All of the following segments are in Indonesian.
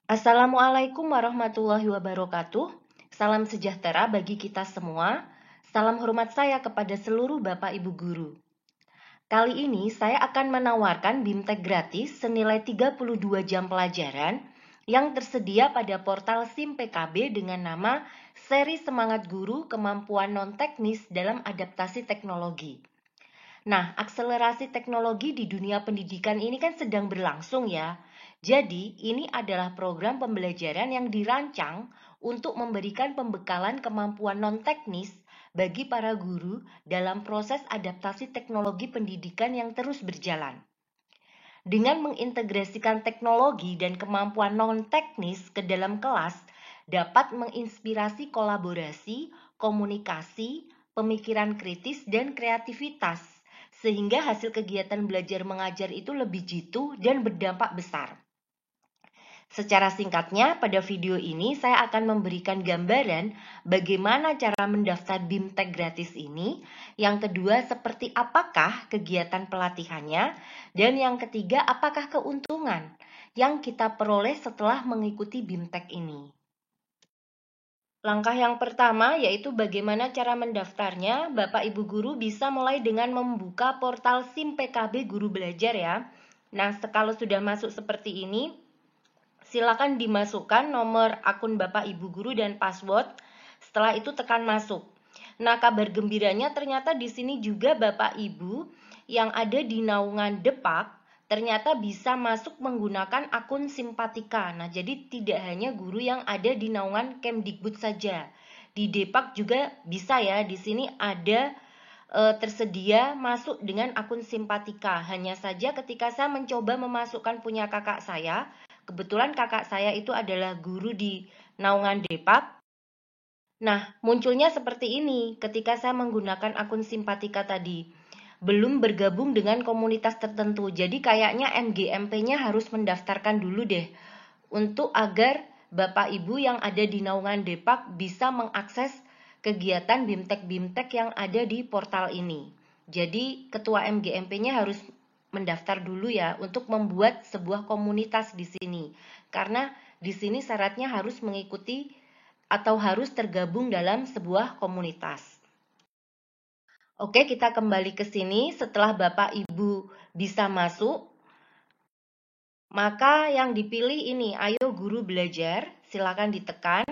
Assalamualaikum warahmatullahi wabarakatuh. Salam sejahtera bagi kita semua. Salam hormat saya kepada seluruh Bapak Ibu guru. Kali ini saya akan menawarkan BIMTEK gratis senilai 32 jam pelajaran yang tersedia pada portal SIM PKB dengan nama Seri Semangat Guru Kemampuan Non-Teknis dalam Adaptasi Teknologi. Nah, akselerasi teknologi di dunia pendidikan ini kan sedang berlangsung ya. Jadi, ini adalah program pembelajaran yang dirancang untuk memberikan pembekalan kemampuan non-teknis bagi para guru dalam proses adaptasi teknologi pendidikan yang terus berjalan. Dengan mengintegrasikan teknologi dan kemampuan non-teknis ke dalam kelas, dapat menginspirasi kolaborasi, komunikasi, pemikiran kritis, dan kreativitas, sehingga hasil kegiatan belajar mengajar itu lebih jitu dan berdampak besar. Secara singkatnya, pada video ini saya akan memberikan gambaran bagaimana cara mendaftar BIMTEK gratis ini, yang kedua seperti apakah kegiatan pelatihannya, dan yang ketiga apakah keuntungan yang kita peroleh setelah mengikuti BIMTEK ini. Langkah yang pertama yaitu bagaimana cara mendaftarnya. Bapak Ibu guru bisa mulai dengan membuka portal SIM PKB Guru Belajar ya. Nah, kalau sudah masuk seperti ini, silakan dimasukkan nomor akun Bapak Ibu guru dan password. Setelah itu tekan masuk. Nah, kabar gembiranya ternyata di sini juga Bapak Ibu yang ada di naungan Depak ternyata bisa masuk menggunakan akun Simpatika. Nah, jadi tidak hanya guru yang ada di naungan Kemdikbud saja. Di Depak juga bisa ya. Di sini ada tersedia masuk dengan akun Simpatika. Hanya saja ketika saya mencoba memasukkan punya kakak saya, kebetulan kakak saya itu adalah guru di naungan Depak. Nah, munculnya seperti ini ketika saya menggunakan akun Simpatika tadi. Belum bergabung dengan komunitas tertentu. Jadi kayaknya MGMP-nya harus mendaftarkan dulu deh. Untuk agar Bapak Ibu yang ada di naungan Depak bisa mengakses kegiatan BIMTEK-BIMTEK yang ada di portal ini. Jadi ketua MGMP-nya harus mendaftar dulu ya untuk membuat sebuah komunitas di sini. Karena di sini syaratnya harus mengikuti atau harus tergabung dalam sebuah komunitas. Oke, kita kembali ke sini. Setelah Bapak Ibu bisa masuk, maka yang dipilih ini, ayo guru belajar, silakan ditekan.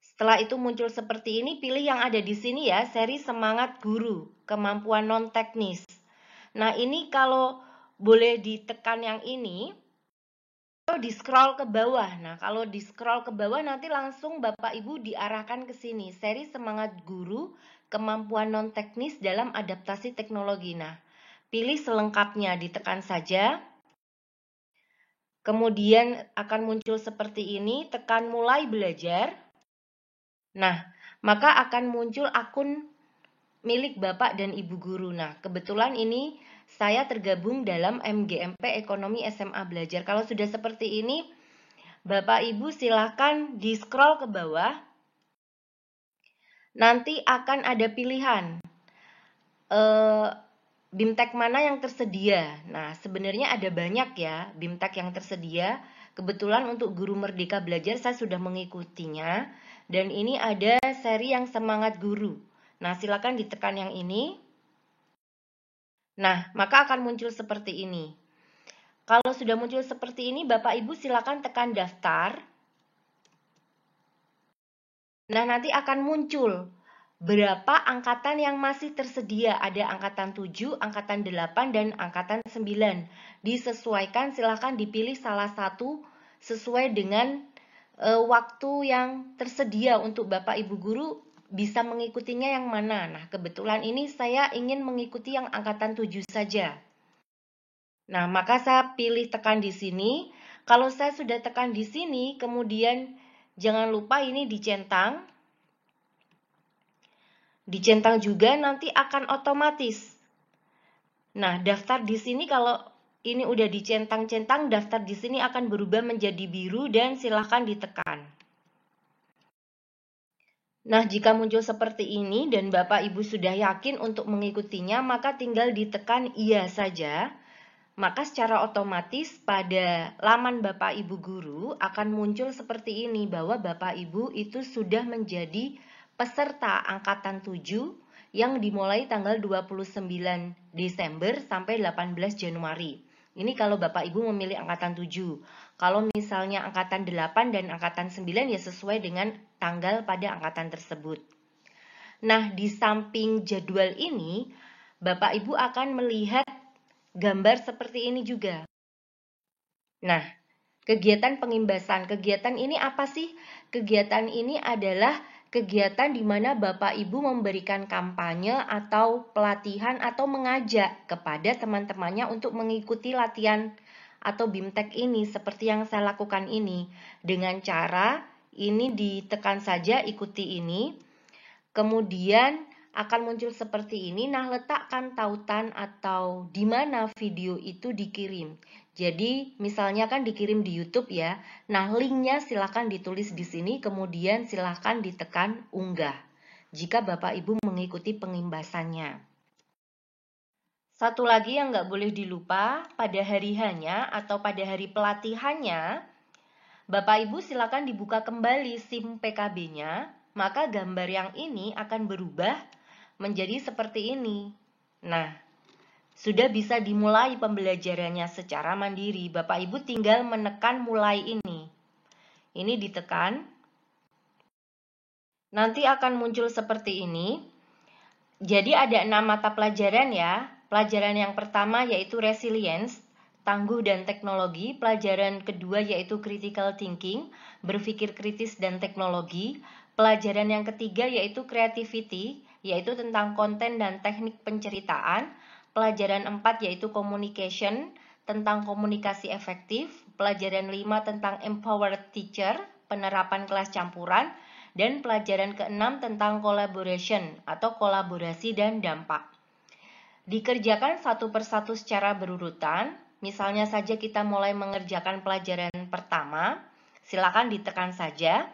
Setelah itu muncul seperti ini, pilih yang ada di sini ya, seri Semangat Guru, Kemampuan Non-Teknis. Nah, ini kalau boleh ditekan yang ini, atau di scroll ke bawah. Nah, kalau di scroll ke bawah nanti langsung Bapak Ibu diarahkan ke sini, seri Semangat Guru, Kemampuan Non-Teknis dalam Adaptasi Teknologi. Nah, pilih selengkapnya, ditekan saja. Kemudian akan muncul seperti ini, tekan mulai belajar. Nah, maka akan muncul akun milik Bapak dan Ibu guru. Nah, kebetulan ini saya tergabung dalam MGMP Ekonomi SMA Belajar. Kalau sudah seperti ini, Bapak Ibu silahkan di scroll ke bawah. Nanti akan ada pilihan BIMTEK mana yang tersedia. Nah, sebenarnya ada banyak ya BIMTEK yang tersedia. Kebetulan untuk Guru Merdeka Belajar saya sudah mengikutinya. Dan ini ada seri yang Semangat Guru. Nah, silakan ditekan yang ini. Nah, maka akan muncul seperti ini. Kalau sudah muncul seperti ini, Bapak Ibu silakan tekan daftar. Nah, nanti akan muncul berapa angkatan yang masih tersedia. Ada angkatan 7, angkatan 8, dan angkatan 9. Disesuaikan, silakan dipilih salah satu sesuai dengan waktu yang tersedia untuk Bapak Ibu guru bisa mengikutinya yang mana. Nah, kebetulan ini saya ingin mengikuti yang angkatan 7 saja. Nah, maka saya pilih tekan di sini. Kalau saya sudah tekan di sini, kemudian jangan lupa ini dicentang. Dicentang juga nanti akan otomatis. Nah, daftar di sini kalau ini udah dicentang-centang, daftar di sini akan berubah menjadi biru dan silahkan ditekan. Nah, jika muncul seperti ini dan Bapak Ibu sudah yakin untuk mengikutinya, maka tinggal ditekan iya saja. maka secara otomatis pada laman Bapak Ibu guru akan muncul seperti ini, bahwa Bapak Ibu itu sudah menjadi peserta angkatan 7 yang dimulai tanggal 29 Desember sampai 18 Januari. Ini kalau Bapak Ibu memilih angkatan 7. Kalau misalnya angkatan 8 dan angkatan 9 ya sesuai dengan tanggal pada angkatan tersebut. Nah, di samping jadwal ini, Bapak Ibu akan melihat gambar seperti ini juga. Nah, kegiatan pengimbasan. Kegiatan ini apa sih? Kegiatan ini adalah kegiatan di mana Bapak Ibu memberikan kampanye atau pelatihan atau mengajak kepada teman-temannya untuk mengikuti latihan atau BIMTEK ini seperti yang saya lakukan ini. Dengan cara ini ditekan saja ikuti ini. Kemudian akan muncul seperti ini. Nah, letakkan tautan atau di mana video itu dikirim. Jadi, misalnya kan dikirim di YouTube ya. Nah, linknya silakan ditulis di sini, kemudian silakan ditekan unggah jika Bapak Ibu mengikuti pengimbasannya. Satu lagi yang nggak boleh dilupa, pada hari H-nya atau pada hari pelatihannya, Bapak Ibu silakan dibuka kembali SIM PKB-nya, maka gambar yang ini akan berubah menjadi seperti ini. Nah, sudah bisa dimulai pembelajarannya secara mandiri. Bapak Ibu tinggal menekan mulai ini. Ini ditekan. Nanti akan muncul seperti ini. Jadi ada 6 mata pelajaran ya. Pelajaran yang pertama yaitu resilience, tangguh dan teknologi. Pelajaran kedua yaitu critical thinking, berpikir kritis dan teknologi. Pelajaran yang ketiga yaitu creativity, yaitu tentang konten dan teknik penceritaan. Pelajaran 4 yaitu communication, tentang komunikasi efektif. Pelajaran 5 tentang empowered teacher, penerapan kelas campuran. Dan pelajaran ke-6 tentang collaboration atau kolaborasi dan dampak. Dikerjakan satu persatu secara berurutan. Misalnya saja kita mulai mengerjakan pelajaran pertama, silakan ditekan saja.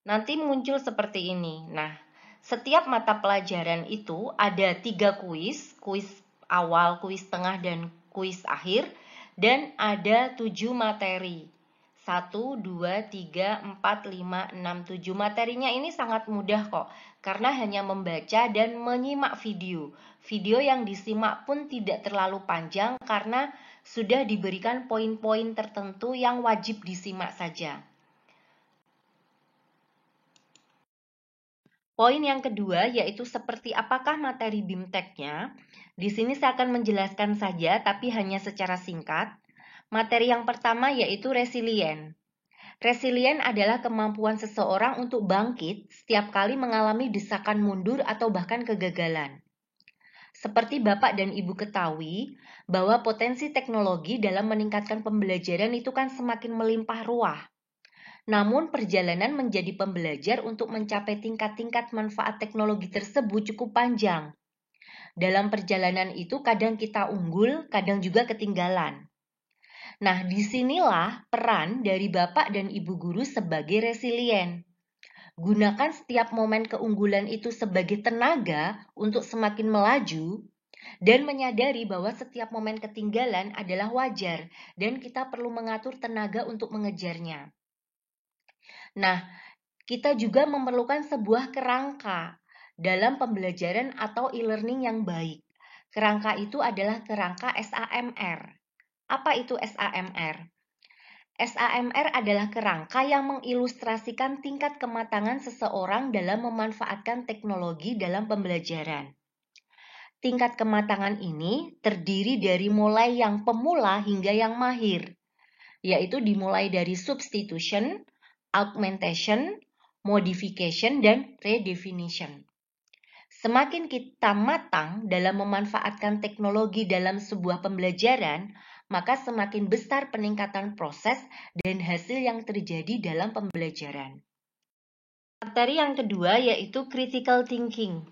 Nanti muncul seperti ini. Nah, setiap mata pelajaran itu ada 3 kuis, kuis awal, kuis tengah, dan kuis akhir, dan ada 7 materi. 1, 2, 3, 4, 5, 6, 7. Materinya ini sangat mudah kok, karena hanya membaca dan menyimak video. Video yang disimak pun tidak terlalu panjang karena sudah diberikan poin-poin tertentu yang wajib disimak saja. Poin yang kedua yaitu seperti apakah materi BIMTEK-nya. Di sini saya akan menjelaskan saja tapi hanya secara singkat. Materi yang pertama yaitu resilient. Resilient adalah kemampuan seseorang untuk bangkit setiap kali mengalami desakan mundur atau bahkan kegagalan. Seperti Bapak dan Ibu ketahui, bahwa potensi teknologi dalam meningkatkan pembelajaran itu kan semakin melimpah ruah. Namun perjalanan menjadi pembelajar untuk mencapai tingkat-tingkat manfaat teknologi tersebut cukup panjang. Dalam perjalanan itu kadang kita unggul, kadang juga ketinggalan. Nah, disinilah peran dari Bapak dan Ibu guru sebagai resilient. Gunakan setiap momen keunggulan itu sebagai tenaga untuk semakin melaju dan menyadari bahwa setiap momen ketinggalan adalah wajar dan kita perlu mengatur tenaga untuk mengejarnya. Nah, kita juga memerlukan sebuah kerangka dalam pembelajaran atau e-learning yang baik. Kerangka itu adalah kerangka SAMR. Apa itu SAMR? SAMR adalah kerangka yang mengilustrasikan tingkat kematangan seseorang dalam memanfaatkan teknologi dalam pembelajaran. Tingkat kematangan ini terdiri dari mulai yang pemula hingga yang mahir, yaitu dimulai dari substitution, augmentation, modification, dan redefinition. Semakin kita matang dalam memanfaatkan teknologi dalam sebuah pembelajaran, maka semakin besar peningkatan proses dan hasil yang terjadi dalam pembelajaran. Materi yang kedua yaitu critical thinking.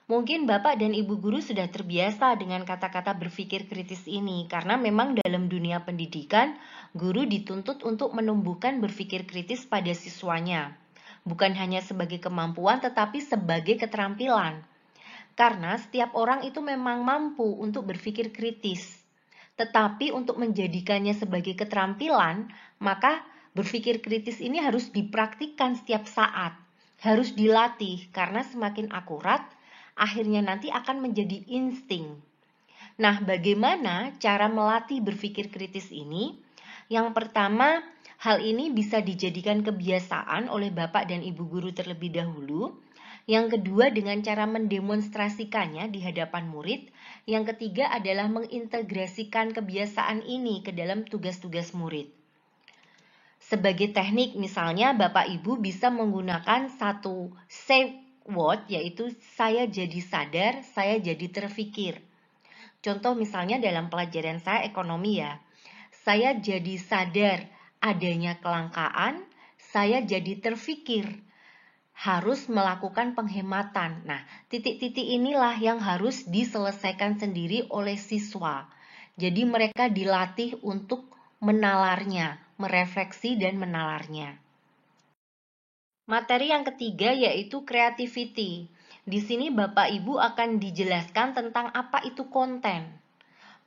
Mungkin Bapak dan Ibu guru sudah terbiasa dengan kata-kata berpikir kritis ini, karena memang dalam dunia pendidikan, guru dituntut untuk menumbuhkan berpikir kritis pada siswanya. Bukan hanya sebagai kemampuan, tetapi sebagai keterampilan. Karena setiap orang itu memang mampu untuk berpikir kritis. Tetapi untuk menjadikannya sebagai keterampilan, maka berpikir kritis ini harus dipraktikkan setiap saat, harus dilatih karena semakin akurat, akhirnya nanti akan menjadi insting. Nah, bagaimana cara melatih berpikir kritis ini? Yang pertama, hal ini bisa dijadikan kebiasaan oleh Bapak dan Ibu guru terlebih dahulu. Yang kedua, dengan cara mendemonstrasikannya di hadapan murid. Yang ketiga adalah mengintegrasikan kebiasaan ini ke dalam tugas-tugas murid. Sebagai teknik, misalnya Bapak Ibu bisa menggunakan satu safe word, yaitu saya jadi sadar, saya jadi terfikir. Contoh misalnya dalam pelajaran saya ekonomi ya. Saya jadi sadar adanya kelangkaan, saya jadi terfikir harus melakukan penghematan. Nah, titik-titik inilah yang harus diselesaikan sendiri oleh siswa. Jadi mereka dilatih untuk menalarnya, merefleksi dan menalarnya. Materi yang ketiga yaitu creativity. Di sini Bapak Ibu akan dijelaskan tentang apa itu konten.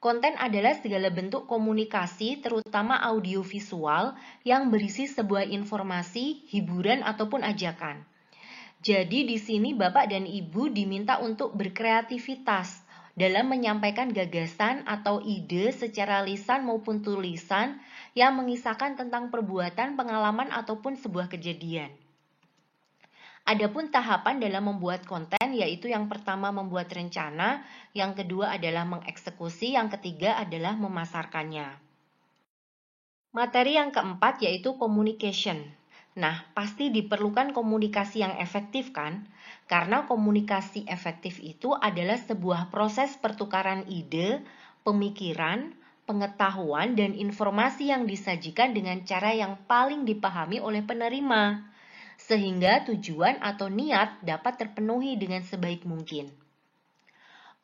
Konten adalah segala bentuk komunikasi, terutama audiovisual, yang berisi sebuah informasi, hiburan, ataupun ajakan. Jadi di sini Bapak dan Ibu diminta untuk berkreativitas dalam menyampaikan gagasan atau ide secara lisan maupun tulisan yang mengisahkan tentang perbuatan, pengalaman, ataupun sebuah kejadian. Adapun tahapan dalam membuat konten yaitu yang pertama membuat rencana, yang kedua adalah mengeksekusi, yang ketiga adalah memasarkannya. Materi yang keempat yaitu communication. Nah, pasti diperlukan komunikasi yang efektif kan? Karena komunikasi efektif itu adalah sebuah proses pertukaran ide, pemikiran, pengetahuan, dan informasi yang disajikan dengan cara yang paling dipahami oleh penerima, sehingga tujuan atau niat dapat terpenuhi dengan sebaik mungkin.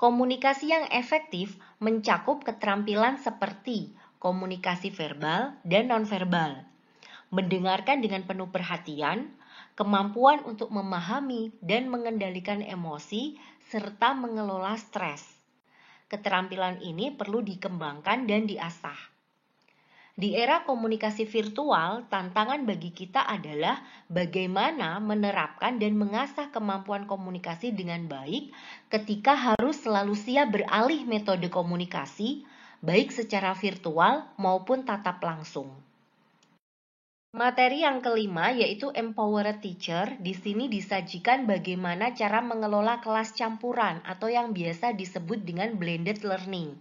Komunikasi yang efektif mencakup keterampilan seperti komunikasi verbal dan nonverbal, mendengarkan dengan penuh perhatian, kemampuan untuk memahami dan mengendalikan emosi, serta mengelola stres. Keterampilan ini perlu dikembangkan dan diasah. Di era komunikasi virtual, tantangan bagi kita adalah bagaimana menerapkan dan mengasah kemampuan komunikasi dengan baik ketika harus selalu siap beralih metode komunikasi, baik secara virtual maupun tatap langsung. Materi yang kelima yaitu Empowered Teacher. Di sini disajikan bagaimana cara mengelola kelas campuran atau yang biasa disebut dengan blended learning.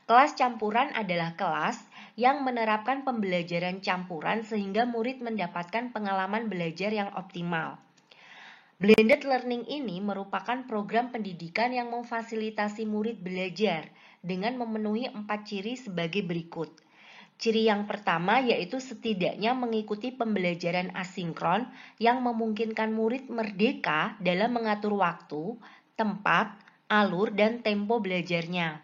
Kelas campuran adalah kelas yang menerapkan pembelajaran campuran sehingga murid mendapatkan pengalaman belajar yang optimal. Blended learning ini merupakan program pendidikan yang memfasilitasi murid belajar dengan memenuhi 4 ciri sebagai berikut. Ciri yang pertama yaitu setidaknya mengikuti pembelajaran asinkron yang memungkinkan murid merdeka dalam mengatur waktu, tempat, alur, dan tempo belajarnya.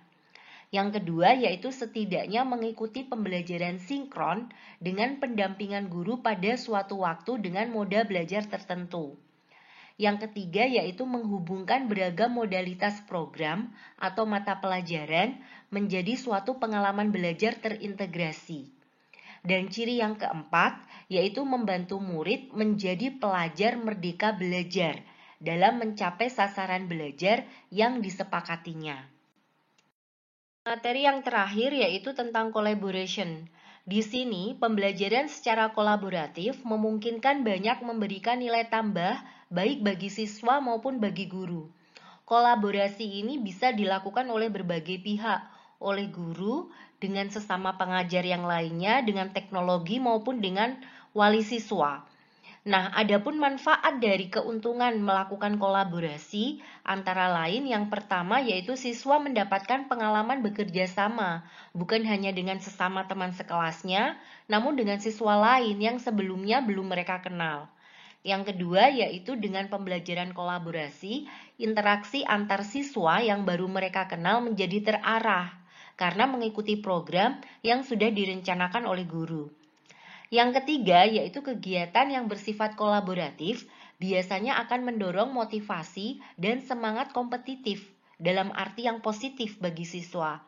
Yang kedua yaitu setidaknya mengikuti pembelajaran sinkron dengan pendampingan guru pada suatu waktu dengan moda belajar tertentu. Yang ketiga yaitu menghubungkan beragam modalitas program atau mata pelajaran menjadi suatu pengalaman belajar terintegrasi. Dan ciri yang keempat yaitu membantu murid menjadi pelajar merdeka belajar dalam mencapai sasaran belajar yang disepakatinya. Materi yang terakhir yaitu tentang collaboration. Di sini, pembelajaran secara kolaboratif memungkinkan banyak memberikan nilai tambah baik bagi siswa maupun bagi guru. Kolaborasi ini bisa dilakukan oleh berbagai pihak, oleh guru, dengan sesama pengajar yang lainnya, dengan teknologi maupun dengan wali siswa. Nah, adapun manfaat dari keuntungan melakukan kolaborasi antara lain yang pertama yaitu siswa mendapatkan pengalaman bekerja sama, bukan hanya dengan sesama teman sekelasnya, namun dengan siswa lain yang sebelumnya belum mereka kenal. Yang kedua yaitu dengan pembelajaran kolaborasi, interaksi antar siswa yang baru mereka kenal menjadi terarah karena mengikuti program yang sudah direncanakan oleh guru. Yang ketiga yaitu kegiatan yang bersifat kolaboratif biasanya akan mendorong motivasi dan semangat kompetitif dalam arti yang positif bagi siswa.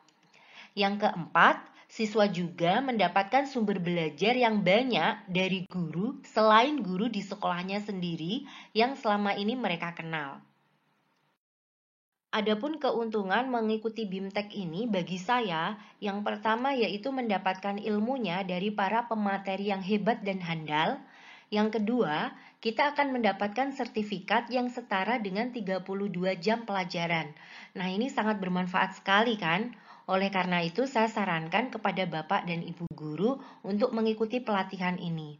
Yang keempat, siswa juga mendapatkan sumber belajar yang banyak dari guru selain guru di sekolahnya sendiri yang selama ini mereka kenal. Adapun keuntungan mengikuti BIMTEK ini bagi saya, yang pertama yaitu mendapatkan ilmunya dari para pemateri yang hebat dan handal. Yang kedua, kita akan mendapatkan sertifikat yang setara dengan 32 jam pelajaran. Nah, ini sangat bermanfaat sekali kan? Oleh karena itu, saya sarankan kepada Bapak dan Ibu guru untuk mengikuti pelatihan ini.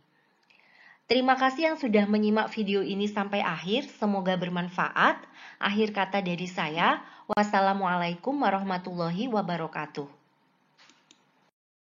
Terima kasih yang sudah menyimak video ini sampai akhir, semoga bermanfaat. Akhir kata dari saya, wassalamualaikum warahmatullahi wabarakatuh.